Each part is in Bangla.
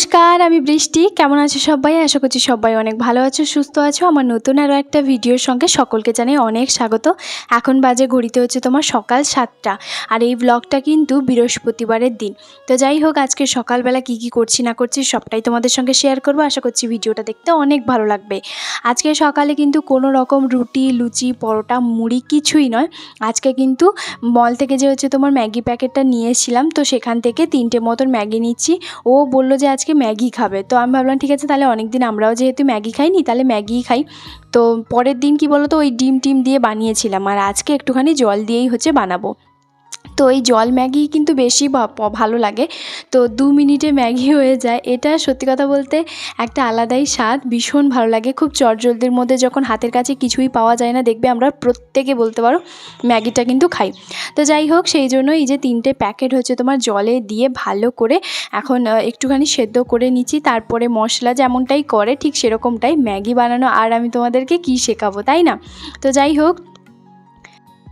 নমস্কার, আমি বৃষ্টি। কেমন আছো সবাই? আশা করছি সবাই অনেক ভালো আছো, সুস্থ আছো। আমার নতুন আরও একটা ভিডিওর সঙ্গে সকলকে জানাই অনেক স্বাগত। এখন বাজে ঘড়িতে হচ্ছে তোমার সকাল 7টা, আর এই ব্লগটা কিন্তু বৃহস্পতিবারের দিন। তো যাই হোক, আজকে সকালবেলা কি করছি না করছি সবটাই তোমাদের সঙ্গে শেয়ার করবো। আশা করছি ভিডিওটা দেখতে অনেক ভালো লাগবে। আজকে সকালে কিন্তু কোনো রকম রুটি, লুচি, পরোটা, মুড়ি কিছুই নয়। আজকে কিন্তু মল থেকে যে হচ্ছে তোমার ম্যাগি প্যাকেটটা নিয়ে এসেছিলাম, তো সেখান থেকে 3টে মতন ম্যাগি নিচ্ছি। ও বললো যে আজকে ম্যাগি খাবে, তো আমি ভাবলাম ঠিক আছে, তাহলে অনেক দিন আমরাও যেহেতু ম্যাগি খাইনি, তাহলে ম্যাগিই খাই। তো পরের দিন কি বলো তো, ওই ডিম টিম দিয়ে বানিয়েছিলাম, আর আজকে একটুখানি জল দিয়েই হচ্ছে বানাবো। তো এই জল ম্যাগি কিন্তু বেশি ভালো লাগে। তো 2 মিনিটে ম্যাগি হয়ে যায়। এটা সত্যি কথা বলতে একটা আলাদাই স্বাদ, ভীষণ ভালো লাগে। খুব চটজলদির মধ্যে যখন হাতের কাছে কিছুই পাওয়া যায় না, দেখবে আমরা প্রত্যেকে বলতে পারো ম্যাগিটা কিন্তু খাই। তো যাই হোক, সেই জন্য এই যে 3টে প্যাকেট হচ্ছে তোমার জলে দিয়ে ভালো করে এখন একটুখানি সেদ্ধ করে নিচ্ছি। তারপরে মশলা যেমনটাই করে ঠিক সেরকমটাই ম্যাগি বানানো। আর আমি তোমাদেরকে কি শেখাবো, তাই না? তো যাই হোক,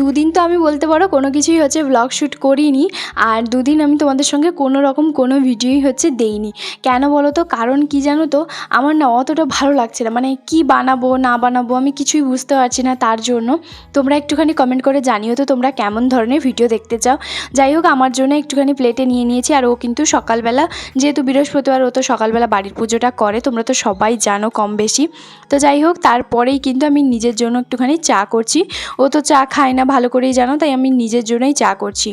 2 দিন তো আমি বলতে পারো কোনো কিছুই হচ্ছে ব্লগ শ্যুট করিনি, আর 2 দিন আমি তোমাদের সঙ্গে কোনো রকম কোনো ভিডিওই হচ্ছে দেইনি। কেন বলো তো? কারণ কি জানো তো, আমার না অতটা ভালো লাগছে না, মানে কি বানাবো না বানাবো আমি কিছুই বুঝতে পারছি না। তার জন্য তোমরা একটুখানি কমেন্ট করে জানিও তো তোমরা কেমন ধরনের ভিডিও দেখতে চাও। যাই হোক, আমার জন্য একটুখানি প্লেটে নিয়ে নিয়েছি। আর ও কিন্তু সকালবেলা, যেহেতু বৃহস্পতিবার, ও তো সকালবেলা বাড়ির পুজোটা করে, তোমরা তো সবাই জানো কম বেশি। তো যাই হোক, তারপরেই কিন্তু আমি নিজের জন্য একটুখানি চা করছি। ও তো চা খায় না, ভালো করেই জানো, তাই আমি নিজের জন্যই চা করছি।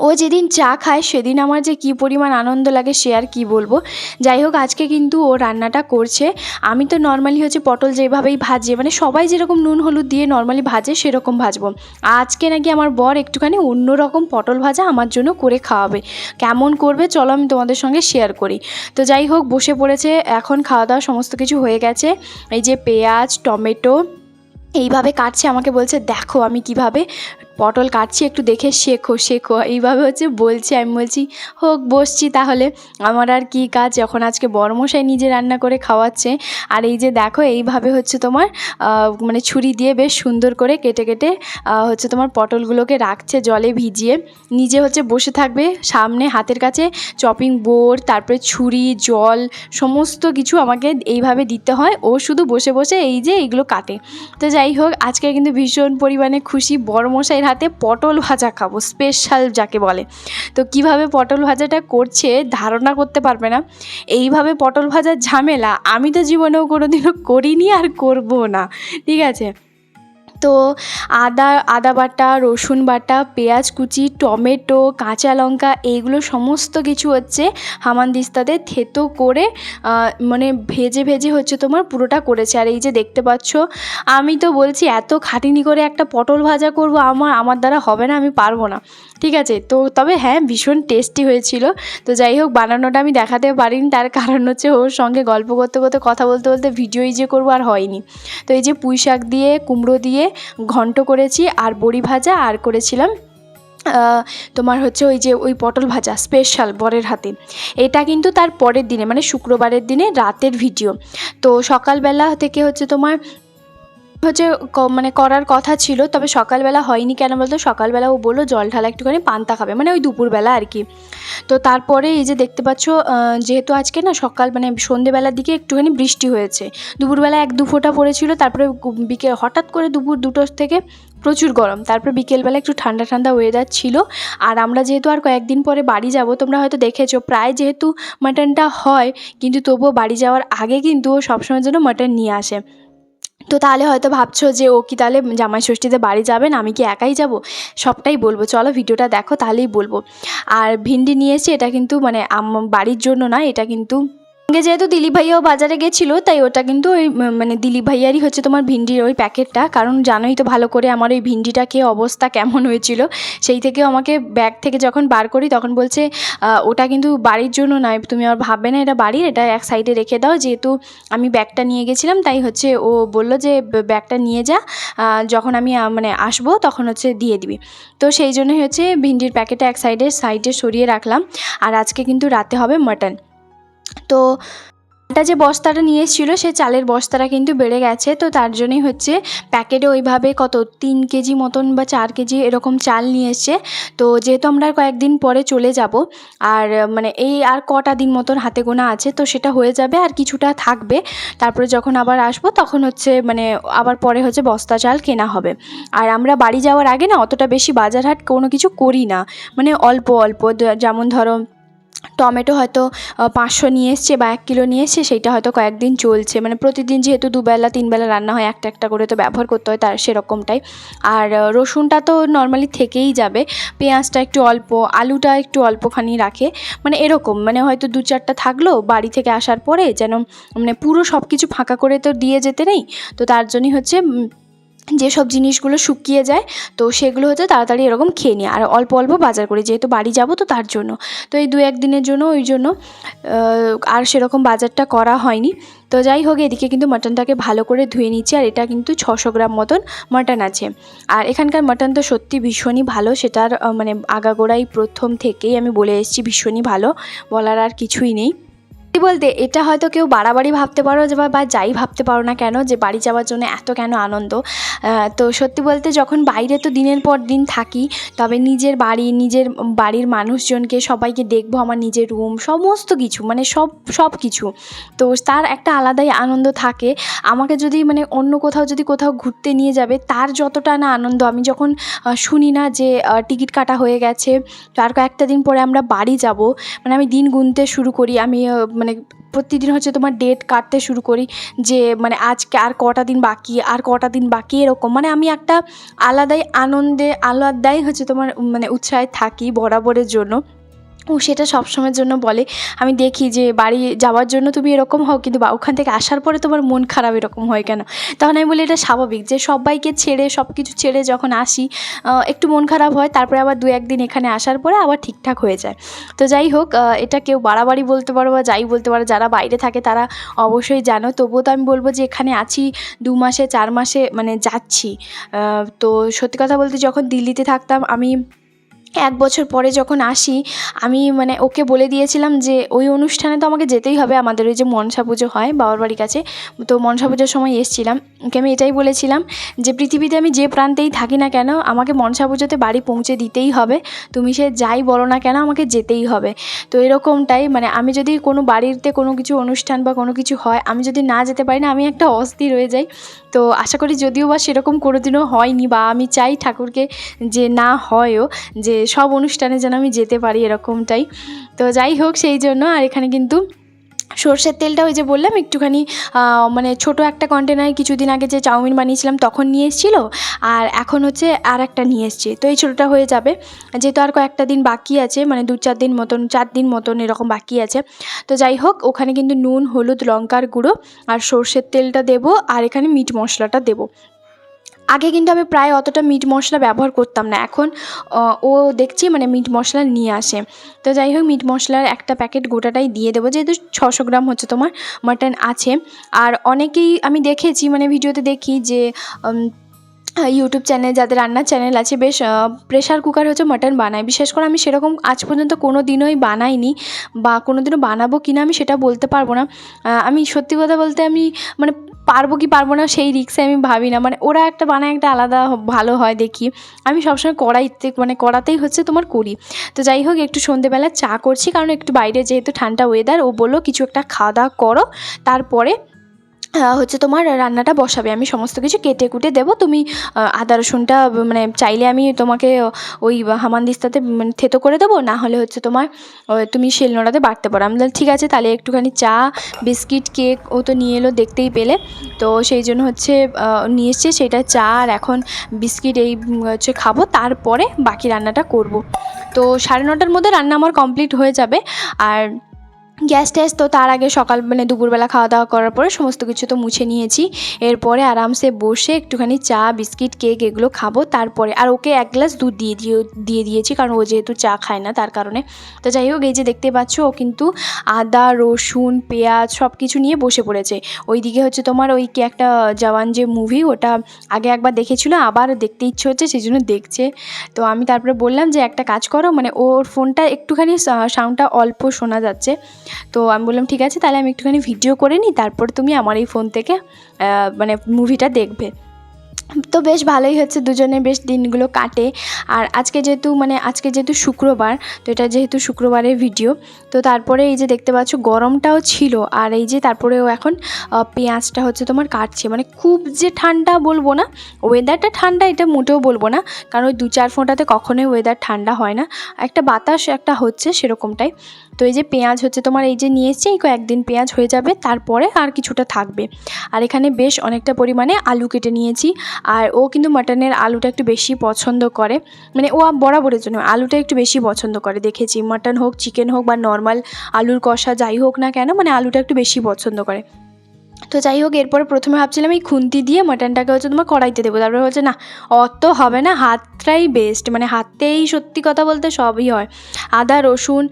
ও যেদিন চা খায় সেদিন আমার যে কী পরিমাণ আনন্দ লাগে সে আর কি বলবো। যাই হোক, আজকে কিন্তু ও রান্নাটা করছে। আমি তো নর্মালি হচ্ছে পটল যেভাবেই ভাজে, মানে সবাই যেরকম নুন হলুদ দিয়ে নর্মালি ভাজে সেরকম ভাজবো। আজকে নাকি আমার বর একটুখানি অন্যরকম পটল ভাজা আমার জন্য করে খাওয়াবে। কেমন করবে চলো আমি তোমাদের সঙ্গে শেয়ার করি। তো যাই হোক, বসে পড়েছে এখন, খাওয়া দাওয়া সমস্ত কিছু হয়ে গেছে। এই যে পেঁয়াজ, টমেটো এইভাবে কাটছে, আমাকে বলছে দেখো আমি কিভাবে পটল কাটছি, একটু দেখে শেখো শেখো, এইভাবে হচ্ছে বলছে। আমি বলছি হোক, বসছি তাহলে, আমার আর কি কাজ, যখন আজকে বড়মশাই নিজে রান্না করে খাওয়াচ্ছে। আর এই যে দেখো, এইভাবে হচ্ছে তোমার মানে ছুরি দিয়ে বেশ সুন্দর করে কেটে কেটে হচ্ছে তোমার পটলগুলোকে রাখছে জলে ভিজিয়ে। নিজে হচ্ছে বসে থাকবে, সামনে হাতের কাছে চপিং বোর্ড, তারপরে ছুরি, জল, সমস্ত কিছু আমাকে এইভাবে দিতে হয়। ও শুধু বসে বসে এই যে এইগুলো কাটে। তো যাই হোক, আজকে কিন্তু ভীষণ পরিমাণে খুশি, বড়মশাইয়ের হাতে পটল ভাজা খাবো, স্পেশাল যাকে বলে। তো কিভাবে পটল ভাজাটা করছে ধারণা করতে পারবে না। এইভাবে পটল ভাজার ঝামেলা আমি তো জীবনেও কোনোদিনও করিনি আর করবো না, ঠিক আছে? তো আদা বাটা, রসুন বাটা, পেঁয়াজ কুচি, টমেটো, কাঁচা লঙ্কা, এইগুলো সমস্ত কিছু হচ্ছে হামানদিস্তাতে থেতো করে মানে ভেজে ভেজে হচ্ছে তোমার পুরোটা করেছে। আর এই যে দেখতে পাচ্ছ, আমি তো বলছি এত খাটুনি করে একটা পটল ভাজা করব, আমার দ্বারা হবে না, আমি পারবো না, ঠিক আছে? তো তবে হ্যাঁ, ভীষণ টেস্টি হয়েছিল। তো যাই হোক, বানানোটা আমি দেখাতে পারিনি, তার কারণ হচ্ছে ওর সঙ্গে গল্প করতে করতে, কথা বলতে বলতে ভিডিওই যে করবো আর হয়নি। তো এই যে পুঁই শাক দিয়ে, কুমড়ো দিয়ে ঘন্ট করেছি, আর বড়ি ভাজা, আর করেছিলাম তোমার হচ্ছে ওই যে ওই পটল ভাজা স্পেশাল বরের হাতে। এটা কিন্তু তার পরের দিনে, মানে শুক্রবারের দিনে রাতের ভিডিও। তো সকালবেলা থেকে হচ্ছে তোমার হচ্ছে মানে করার কথা ছিল, তবে সকালবেলা হয়নি। কেন বলতো? সকালবেলা ও বললো জল ঢালা একটুখানি পান্তা খাবে, মানে ওই দুপুরবেলা আর কি। তো তারপরে এই যে দেখতে পাচ্ছ, যেহেতু আজকে না সকাল মানে সন্ধেবেলার দিকে একটুখানি বৃষ্টি হয়েছে, দুপুরবেলা 1-2 ফোঁটা পড়েছিল, তারপরে বিকেল হঠাৎ করে দুপুর 2টোর থেকে প্রচুর গরম, তারপরে বিকেলবেলা একটু ঠান্ডা ঠান্ডা ওয়েদার ছিল। আর আমরা যেহেতু আর কয়েকদিন পরে বাড়ি যাব, তোমরা হয়তো দেখেছো প্রায় যেহেতু মাটনটা হয়, কিন্তু তবুও বাড়ি যাওয়ার আগে কিন্তু ও সবসময়ের জন্য মাটন নিয়ে আসে। তো তাহলে হয়তো ভাবছো যে ও কি তাহলে জামাই ষষ্ঠীতে বাড়ি যাবে না, আমি কি একাই যাব? সবটাই বলবো, চলো ভিডিওটা দেখো তাহলেই বলবো। আর ভিন্ডি নিয়ে এসে, এটা কিন্তু মানে বাড়ির জন্য না, এটা কিন্তু সঙ্গে যেহেতু দিলীপ ভাইয়াও বাজারে গেছিলো, তাই ওটা কিন্তু ওই মানে দিলীপ ভাইয়ারই হচ্ছে তোমার ভিন্ডির ওই প্যাকেটটা। কারণ জানোই তো ভালো করে আমার ওই ভিন্ডিটা খেয়ে অবস্থা কেমন হয়েছিল। সেই থেকেও আমাকে ব্যাগ থেকে যখন বার করি তখন বলছে ওটা কিন্তু বাড়ির জন্য নয়, তুমি আর ভাববে না এটা বাড়ির, এটা এক সাইডে রেখে দাও। যেহেতু আমি ব্যাগটা নিয়ে গেছিলাম, তাই হচ্ছে ও বলল যে ব্যাগটা নিয়ে যা, যখন আমি মানে আসবো তখন হচ্ছে দিয়ে দিবি। তো সেই জন্যই হচ্ছে ভিন্ডির প্যাকেটটা এক সাইডে সরিয়ে রাখলাম। আর আজকে কিন্তু রাতে হবে মাটন। তো এটা যে বস্তাটা নিয়ে এসেছিলো সে চালের বস্তাটা কিন্তু বেড়ে গেছে, তো তার জন্যই হচ্ছে প্যাকেটে ওইভাবে কত 3 কেজি মতন বা 4 কেজি এরকম চাল নিয়ে এসছে। তো যেহেতু আমরা কয়েকদিন পরে চলে যাব, আর মানে এই আর কটা দিন মতন হাতে গোনা আছে, তো সেটা হয়ে যাবে আর কিছুটা থাকবে। তারপরে যখন আবার আসবো তখন হচ্ছে মানে আবার পরে হচ্ছে বস্তা চাল কেনা হবে। আর আমরা বাড়ি যাওয়ার আগে না অতটা বেশি বাজার হাট কোনো কিছু করি না, মানে অল্প অল্প যেমন ধরো টমেটো হয়তো 500 নিয়ে এসছে বা 1 কিলো নিয়ে এসছে, সেইটা হয়তো কয়েকদিন চলছে, মানে প্রতিদিন যেহেতু 2 বেলা 3 বেলা রান্না হয়, একটা একটা করে তো ব্যবহার করতে হয় তার সেরকমটাই। আর রসুনটা তো নর্মালি থেকেই যাবে, পেঁয়াজটা একটু অল্প, আলুটা একটু অল্পখানি রাখে, মানে এরকম, মানে হয়তো 2-4টা থাকলো বাড়ি থেকে আসার পরে, যেন মানে পুরো সব কিছু ফাঁকা করে তো দিয়ে যেতে নেই। তো তার জন্যই হচ্ছে যেসব জিনিসগুলো শুকিয়ে যায় তো সেগুলো হচ্ছে তাড়াতাড়ি এরকম খেয়ে নিই, আর অল্প অল্প বাজার করি যেহেতু বাড়ি যাব তো তার জন্য। তো এই 2-1 দিনের জন্য ওই জন্য আর সেরকম বাজারটা করা হয়নি। তো যাই হোক, এদিকে কিন্তু মাটনটাকে ভালো করে ধুয়ে নিচ্ছি, আর এটা কিন্তু 600 গ্রাম মতন মাটন আছে। আর এখানকার মাটন তো সত্যি ভীষণই ভালো, সেটার মানে আগাগোড়াই প্রথম থেকেই আমি বলে এসেছি ভীষণই ভালো, বলার আর কিছুই নেই। বলতে এটা হয়তো কেউ বাড়াবাড়ি ভাবতে পারো যে বা যাই ভাবতে পারো না কেন যে বাড়ি যাওয়ার জন্য এত কেন আনন্দ। তো সত্যি বলতে যখন বাইরে তো দিনের পর দিন থাকি, তবে নিজের বাড়ি, নিজের বাড়ির মানুষজনকে সবাইকে দেখবো, আমার নিজের রুম সমস্ত কিছু, মানে সব কিছু, তো তার একটা আলাদাই আনন্দ থাকে। আমাকে যদি মানে অন্য কোথাও যদি কোথাও ঘুরতে নিয়ে যাবে, তার যতটা না আনন্দ আমি যখন শুনি না যে টিকিট কাটা হয়ে গেছে, তার কয়েকটা দিন পরে আমরা বাড়ি যাব, মানে আমি দিন গুনতে শুরু করি, আমি মানে প্রতিদিন হচ্ছে তোমার ডেট কাটতে শুরু করি যে মানে আজকে আর কটা দিন বাকি, আর কটা দিন বাকি, এরকম মানে আমি একটা আলাদাই আনন্দে, আলাদাই হচ্ছে তোমার মানে উৎসাহে থাকি বরাবরের জন্য। ও সেটা সবসময়ের জন্য বলে, আমি দেখি যে বাড়ি যাওয়ার জন্য তুমি এরকম হও, কিন্তু ওখান থেকে আসার পরে তোমার মন খারাপ এরকম হয় কেন? তখন আমি বলি এটা স্বাভাবিক, যে সবাইকে ছেড়ে সব কিছু ছেড়ে যখন আসি একটু মন খারাপ হয়, তারপরে আবার 2-1 দিন এখানে আসার পরে আবার ঠিকঠাক হয়ে যায়। তো যাই হোক, এটা কেউ বাড়াবাড়ি বলতে পারো বা যাই বলতে পারো, যারা বাইরে থাকে তারা অবশ্যই জানো, তবুও তো আমি বলবো যে এখানে আছি 2 মাসে 4 মাসে মানে যাচ্ছি। তো সত্যি কথা বলতে যখন দিল্লিতে থাকতাম আমি 1 বছর পরে যখন আসি, আমি মানে ওকে বলে দিয়েছিলাম যে ওই অনুষ্ঠানে তো আমাকে যেতেই হবে, আমাদের ওই যে মনসা পুজো হয় বাবার বাড়ির কাছে, তো মনসা পুজোর সময় এসেছিলাম, ওকে আমি এটাই বলেছিলাম যে পৃথিবীতে আমি যে প্রান্তেই থাকি না কেন আমাকে মনসা পুজোতে বাড়ি পৌঁছে দিতেই হবে, তুমি সে যাই বলো না কেন আমাকে যেতেই হবে। তো এরকমটাই, মানে আমি যদি কোনো বাড়িতে কোনো কিছু অনুষ্ঠান বা কোনো কিছু হয়, আমি যদি না যেতে পারি না, আমি একটা অস্থির হয়ে যাই। তো আশা করি যদিও বা সেরকম কোনোদিনও হয়নি, বা আমি চাই ঠাকুরকে যে না হয়ও, যে সব অনুষ্ঠানে যেন আমি যেতে পারি এরকমটাই। তো যাই হোক, সেই জন্য আর এখানে কিন্তু সরষের তেলটা ওই যে বললাম একটুখানি মানে ছোটো একটা কন্টেনারে কিছুদিন আগে যে চাউমিন বানিয়েছিলাম তখন নিয়ে এসেছিলো, আর এখন হচ্ছে আর একটা নিয়ে এসছে, তো এই ছোটোটা হয়ে যাবে যেহেতু আর কয়েকটা দিন বাকি আছে, মানে 2-4 দিন মতন, 4 দিন মতন এরকম বাকি আছে। তো যাই হোক, ওখানে কিন্তু নুন, হলুদ, লঙ্কার গুঁড়ো আর সরষের তেলটা দেবো, আর এখানে মিট মশলাটা দেবো। আগে কিন্তু আমি প্রায় অতটা মিট মশলা ব্যবহার করতাম না, এখন ও দেখছি মানে মিট মশলা নিয়ে আসে। তো যাই হোক, মিট মশলার একটা প্যাকেট গোটাটাই দিয়ে দেবো, যেহেতু 600 গ্রাম হচ্ছে তোমার মাটন আছে। আর অনেকেই আমি দেখেছি, মানে ভিডিওতে দেখি যে ইউটিউব চ্যানেল, যাদের রান্নার চ্যানেল আছে, বেশ প্রেশার কুকার হচ্ছে মাটন বানায়। বিশেষ করে আমি সেরকম আজ পর্যন্ত কোনো দিনই বানাইনি, বা কোনো দিনও বানাবো কি না আমি সেটা বলতে পারবো না। আমি সত্যি কথা বলতে আমি মানে পারবো কি পারবো না সেই রিস্কে আমি ভাবি না, মানে ওরা একটা বানায় একটা আলাদা ভালো হয় দেখি, আমি সবসময় কড়াইতে মানে কড়াতেই হচ্ছে তোমার করি। তো যাই হোক, একটু সন্ধেবেলা চা করছি, কারণ একটু বাইরে যেহেতু ঠান্ডা ওয়েদার, ও বললো কিছু একটা খাওয়া দাওয়া করো, তারপরে হচ্ছে তোমার রান্নাটা বসাবে, আমি সমস্ত কিছু কেটে কুটে দেবো, তুমি আদা রসুনটা মানে চাইলে আমি তোমাকে ওই হামানদিস্তাতে মানে থেতো করে দেবো, না হলে হচ্ছে তোমার তুমি শিলনোড়াতে বাটতে পারো। আমি বললাম ঠিক আছে, তাহলে একটুখানি চা, বিস্কিট, কেক ও তো নিয়ে এলো দেখতেই পেলে, তো সেই জন্য হচ্ছে নিয়ে এসছে সেটা, চা আর এখন বিস্কিট এই হচ্ছে খাবো, তারপরে বাকি রান্নাটা করব। তো 9:30টার মধ্যে রান্না আমার কমপ্লিট হয়ে যাবে। আর গ্যাস ট্যাস তো তার আগে সকাল মানে দুপুরবেলা খাওয়া দাওয়া করার পরে সমস্ত কিছু তো মুছে নিয়েছি, এরপরে আরামসে বসে একটুখানি চা, বিস্কিট, কেক এগুলো খাবো, তারপরে আর ওকে 1 গ্লাস দুধ দিয়ে দিয়েছি, কারণ ও যেহেতু চা খায় না তার কারণে। তো যাই হোক, এই যে দেখতে পাচ্ছ, ও কিন্তু আদা, রসুন, পেঁয়াজ সব কিছু নিয়ে বসে পড়েছে। ওইদিকে হচ্ছে তোমার ওই কি একটা জওয়ান যে মুভি, ওটা আগে একবার দেখেছিল, আবার দেখতে ইচ্ছে হচ্ছে সেই জন্য দেখছে। তো আমি তারপরে বললাম যে একটা কাজ করো, মানে ওর ফোনটা একটুখানি সাউন্ডটা অল্প শোনা যাচ্ছে, তো আমি বললাম ঠিক আছে, তাহলে আমি একটুখানি ভিডিও করে নিই, তারপর তুমি আমার এই ফোন থেকে মানে মুভিটা দেখবে। তো বেশ ভালোই হচ্ছে, দুজনে বেশ দিনগুলো কাটে। আর আজকে যেহেতু শুক্রবার, তো এটা যেহেতু শুক্রবারের ভিডিও, তো তারপরে এই যে দেখতে পাচ্ছ গরমটাও ছিল। আর এই যে তারপরেও এখন পেঁয়াজটা হচ্ছে তোমার কাটছে। মানে খুব যে ঠান্ডা বলবো না, ওয়েদারটা ঠান্ডা এটা মোটেও বলবো না, কারণ ওই 2-4 ফোঁটাতে কখনোই ওয়েদার ঠান্ডা হয় না, একটা বাতাস একটা হচ্ছে সেরকমটাই। তো এই যে পেঁয়াজ হচ্ছে তোমার এই যে নিয়ে এসেছি, এই কয়েকদিন পেঁয়াজ হয়ে যাবে, তারপরে আর কিছুটা থাকবে। আর এখানে বেশ অনেকটা পরিমাণে আলু কেটে নিয়েছি। আর ও কিন্তু মাটনের আলুটা একটু বেশি পছন্দ করে, মানে ও বরাবরের জন্য আলুটা একটু বেশি পছন্দ করে, দেখেছি মাটন হোক চিকেন হোক বা নর্মাল আলুর কষা যাই হোক না কেন, মানে আলুটা একটু বেশি পছন্দ করে। তো যাই হোক, এরপরে প্রথমে ভাবছিলাম এই খুন্তি দিয়ে মাটনটাকে হচ্ছে তোমার কড়াইতে দেবো, তারপরে হচ্ছে না অত হবে না, হাতটাই বেস্ট, মানে হাতেই সত্যি কথা বলতে সবই হয়। আদা রসুন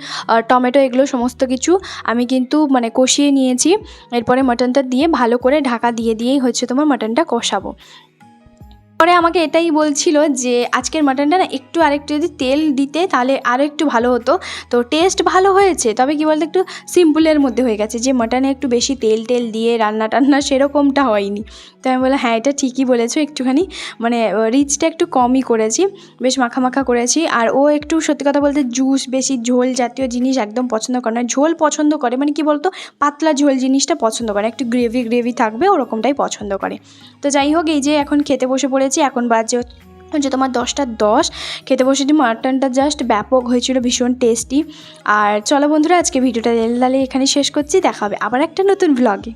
টমেটো এগুলো সমস্ত কিছু আমি কিন্তু মানে কষিয়ে নিয়েছি। এরপরে মাটনটা দিয়ে ভালো করে ঢাকা দিয়েই হচ্ছে তোমার মাটনটা কষাবো। পরে আমাকে এটাই বলছিল যে আজকের মাটনটা না একটু আরেকটু যদি তেল দিতে তাহলে আরও একটু ভালো হতো। তো টেস্ট ভালো হয়েছে, তবে কি বলতো একটু সিম্পলের মধ্যে হয়ে গেছে, যে মাটনে একটু বেশি তেল দিয়ে রান্না টান্না সেরকমটা হয়নি। তো আমি বললাম হ্যাঁ এটা ঠিকই বলেছো, একটুখানি মানে রিচটা একটু কমই করেছি, বেশ মাখা করেছি। আর ও একটু সত্যি কথা বলতে জুস বেশি ঝোল জাতীয় জিনিস একদম পছন্দ করে না, ঝোল পছন্দ করে মানে কি বলতো পাতলা ঝোল জিনিসটা পছন্দ করে, একটু গ্রেভি থাকবে ওরকমটাই পছন্দ করে। তো যাই হোক, এই যে এখন খেতে বসে পড়েছি, এখন বাজে হচ্ছে তোমার 10টা 10, খেতে বসেছি। মাটনটা জাস্ট ব্যাপক হয়েছিল, ভীষণ টেস্টি। আর চলো বন্ধুরা, আজকে ভিডিওটা তাহলে এখানে শেষ করছি, দেখা হবে আবার একটা নতুন ব্লগে।